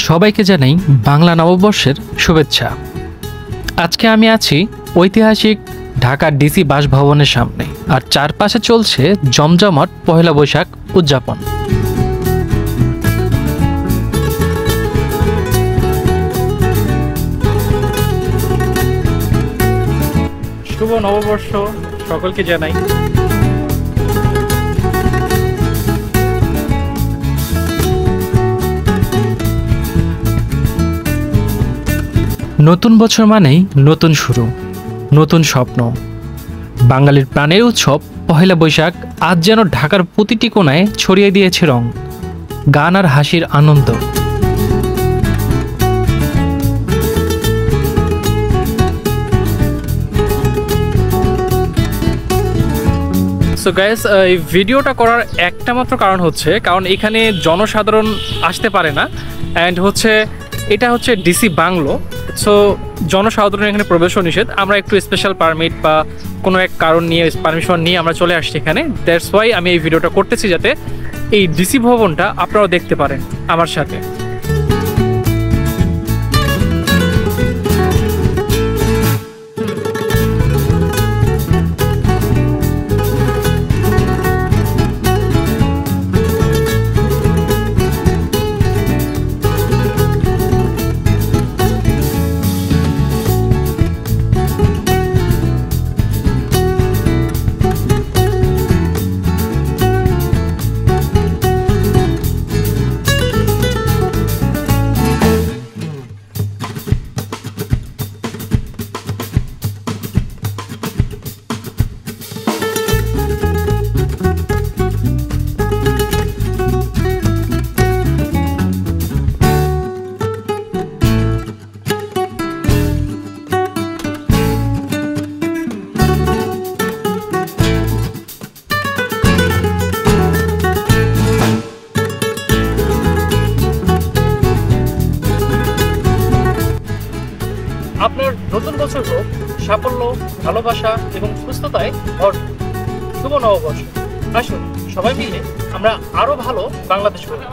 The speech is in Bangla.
সবাইকে জানাই বাংলা নববর্ষের শুভেচ্ছা। আজকে আমি আছি ঐতিহাসিক ঢাকার ডিসি বাসভবনের সামনে, আর চারপাশে চলছে জমজমাট পহেলা বৈশাখ উদযাপন। শুভ নববর্ষ সকলকে জানাই। নতুন বছর মানেই নতুন শুরু, নতুন স্বপ্ন। বাঙালির প্রাণের উৎসব পহেলা বৈশাখ আজ যেন ঢাকার প্রতিটি কোণায় ছড়িয়ে দিয়েছে রং, গান আর হাসির আনন্দ। সো গাইস, এই ভিডিওটা করার একটা মাত্র কারণ হচ্ছে কারণ এখানে জনসাধারণ আসতে পারে না, অ্যান্ড এটা হচ্ছে ডিসি বাংলো। সো জনসাধারণ এখানে প্রবেশও নিষেধ। আমরা একটু স্পেশাল পারমিট বা কোনো এক কারণ নিয়ে পারমিশন নিয়ে আমরা চলে আসছি এখানে। দ্যাটস ওয়াই আমি এই ভিডিওটা করতেছি, যাতে এই ডিসি ভবনটা আপনারাও দেখতে পারেন আমার সাথে। আপনার নতুন বছর হোক সাফল্য, ভালোবাসা এবং সুস্থতায় ভরপুর। শুভ নববর্ষ। আসুন সবাই মিলে আমরা আরো ভালো বাংলাদেশ করি।